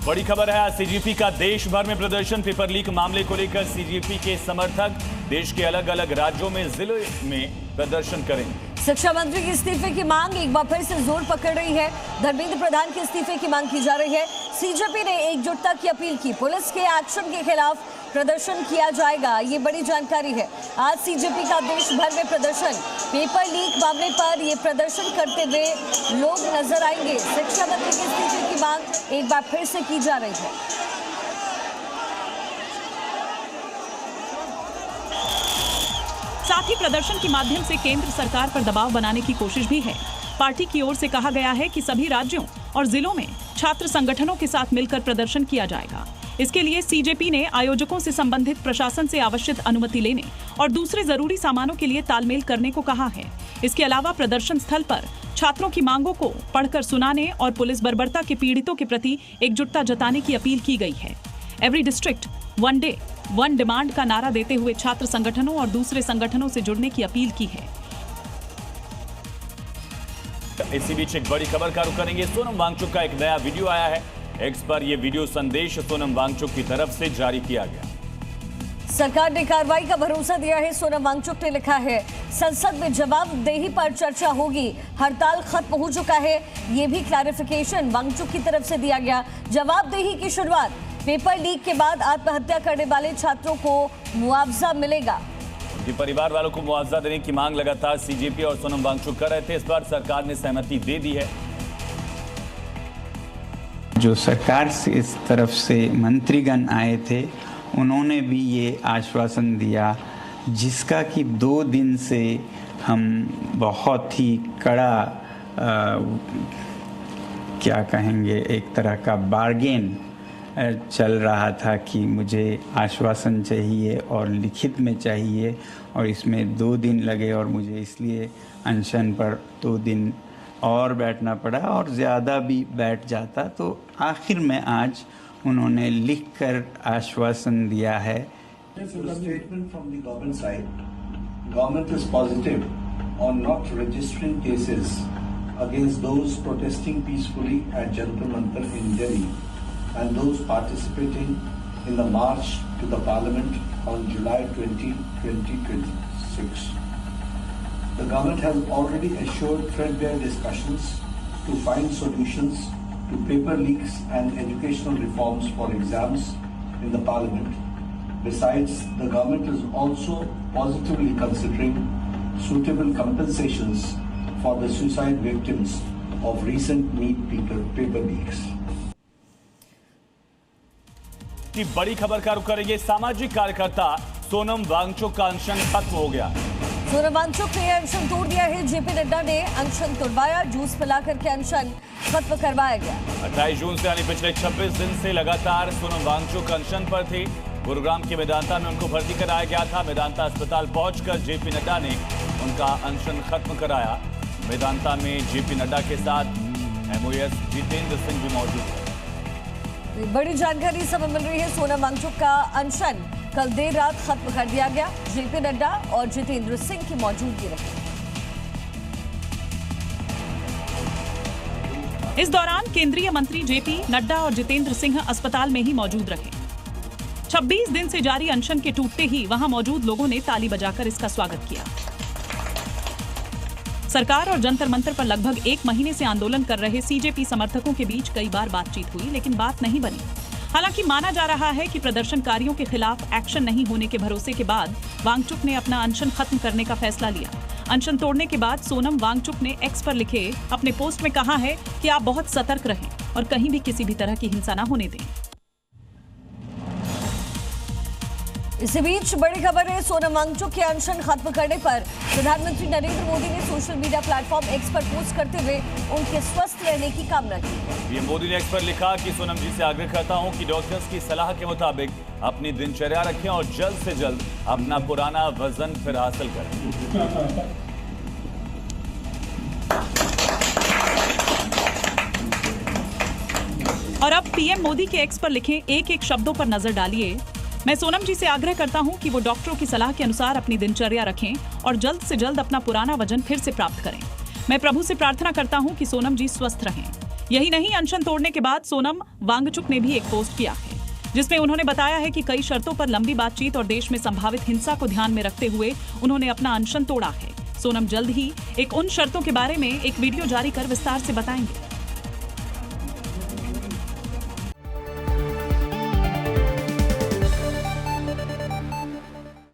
बड़ी खबर है, आज सीजेपी का देश भर में प्रदर्शन। पेपर लीक मामले को लेकर सीजेपी के समर्थक देश के अलग अलग राज्यों में जिले में प्रदर्शन करेंगे। शिक्षा मंत्री के इस्तीफे की मांग एक बार फिर से जोर पकड़ रही है। धर्मेंद्र प्रधान के इस्तीफे की मांग की जा रही है। सीजेपी ने एकजुटता की अपील की। पुलिस के एक्शन के खिलाफ प्रदर्शन किया जाएगा, ये बड़ी जानकारी है। आज सीजेपी का देश भर में प्रदर्शन। पेपर लीक मामले पर ये प्रदर्शन करते हुए लोग नजर आएंगे। शिक्षा मंत्री के इस्तीफे की मांग एक बार फिर से की जा रही है। साथ ही प्रदर्शन के माध्यम से केंद्र सरकार पर दबाव बनाने की कोशिश भी है। पार्टी की ओर से कहा गया है कि सभी राज्यों और जिलों में छात्र संगठनों के साथ मिलकर प्रदर्शन किया जाएगा। इसके लिए सीजेपी ने आयोजकों से संबंधित प्रशासन से आवश्यक अनुमति लेने और दूसरे जरूरी सामानों के लिए तालमेल करने को कहा है। इसके अलावा प्रदर्शन स्थल पर छात्रों की मांगों को पढ़कर सुनाने और पुलिस बर्बरता के पीड़ितों के प्रति एकजुटता जताने की अपील की गई है। Every district one day one demand का नारा देते हुए छात्र संगठनों और दूसरे संगठनों से जुड़ने की अपील की है। इसी बीच एक बड़ी खबर का रुख करेंगे। सोनम वांगचुक का एक नया वीडियो आया है। एक्स पर यह वीडियो संदेश सोनम वांगचुक की तरफ से जारी किया गया। सरकार ने कार्रवाई का भरोसा दिया है। सोनम वांगचुक ने लिखा है, संसद में जवाबदेही पर चर्चा होगी। हड़ताल खत्म हो चुका है, ये भी क्लैरिफिकेशन वांगचुक की तरफ से दिया गया। जवाबदेही की शुरुआत। पेपर लीक के बाद आत्महत्या करने वाले छात्रों को मुआवजा मिलेगा। उनके परिवार वालों को मुआवजा देने की मांग लगातार सीजेपी और सोनम वांगचुक कर रहे थे। इस बार सरकार ने सहमति दे दी है। जो सरकार से इस तरफ से मंत्रीगण आए थे, उन्होंने भी ये आश्वासन दिया, जिसका कि 2 दिन से हम बहुत ही कड़ा क्या कहेंगे, एक तरह का बार्गेन चल रहा था कि मुझे आश्वासन चाहिए और लिखित में चाहिए, और इसमें 2 दिन लगे और मुझे इसलिए अनशन पर 2 दिन और बैठना पड़ा, और ज़्यादा भी बैठ जाता तो आखिर में आज उन्होंने लिखकर आश्वासन दिया है। Statement from the government side, government is positive on not registering cases against those protesting peacefully at Jantar Mantar in Delhi and those participating in the march to the Parliament on July 20, 2026. The government has already assured threadbare discussions to find solutions to paper leaks and educational reforms for exams in the Parliament. Besides, the government is also positively considering suitable compensations for the suicide victims of recent NEET paper leaks. की बड़ी खबर का रुख करेंगे। सामाजिक कार्यकर्ता सोनम वांगचुक का अनशन खत्म हो गया। सोनम वांगचुक ने अनशन तोड़ दिया है। जेपी नड्डा ने अनशन तोड़वाया। जूस पिलाकर के अनशन खत्म करवाया गया। 28 जून से यानी पिछले 26 दिन से लगातार सोनम वांगचुक अनशन पर थी। गुरुग्राम के मेदांता में उनको भर्ती कराया गया था। मेदांता अस्पताल पहुंचकर जेपी नड्डा ने उनका अनशन खत्म कराया। मेदांता में जेपी नड्डा के साथ MOS जितेंद्र सिंह भी मौजूद थे। बड़ी जानकारी इस समय मिल रही है। सोनम वांगचुक का अनशन कल देर रात खत्म कर दिया गया। जेपी नड्डा और जितेंद्र सिंह की मौजूदगी रही। इस दौरान केंद्रीय मंत्री जेपी नड्डा और जितेंद्र सिंह अस्पताल में ही मौजूद रहे। 26 दिन से जारी अनशन के टूटते ही वहां मौजूद लोगों ने ताली बजाकर इसका स्वागत किया। सरकार और जंतर मंतर पर लगभग 1 महीने से आंदोलन कर रहे सीजेपी समर्थकों के बीच कई बार बातचीत हुई, लेकिन बात नहीं बनी। हालांकि माना जा रहा है कि प्रदर्शनकारियों के खिलाफ एक्शन नहीं होने के भरोसे के बाद वांगचुक ने अपना अनशन खत्म करने का फैसला लिया। अनशन तोड़ने के बाद सोनम वांगचुक ने एक्स पर लिखे अपने पोस्ट में कहा है कि आप बहुत सतर्क रहें और कहीं भी किसी भी तरह की हिंसा न होने दें। इसी बीच बड़ी खबर है। सोनम वांगचुक के अनशन खत्म करने पर प्रधानमंत्री नरेंद्र मोदी ने सोशल मीडिया प्लेटफॉर्म एक्स पर पोस्ट करते हुए उनके स्वस्थ रहने की कामना की। पीएम मोदी ने एक्स पर लिखा कि सोनम जी से आग्रह करता हूं कि डॉक्टर्स की सलाह के मुताबिक अपनी दिनचर्या रखें और जल्द से जल्द अपना पुराना वजन फिर हासिल करें। और अब पीएम मोदी के एक्स पर लिखे एक शब्दों पर नजर डालिए। मैं सोनम जी से आग्रह करता हूं कि वो डॉक्टरों की सलाह के अनुसार अपनी दिनचर्या रखें और जल्द से जल्द अपना पुराना वजन फिर से प्राप्त करें। मैं प्रभु से प्रार्थना करता हूं कि सोनम जी स्वस्थ रहें। यही नहीं, अनशन तोड़ने के बाद सोनम वांगचुक ने भी एक पोस्ट किया है जिसमें उन्होंने बताया है कि कई शर्तों पर लंबी बातचीत और देश में संभावित हिंसा को ध्यान में रखते हुए उन्होंने अपना अनशन तोड़ा है। सोनम जल्द ही उन शर्तों के बारे में एक वीडियो जारी कर विस्तार से बताएंगे।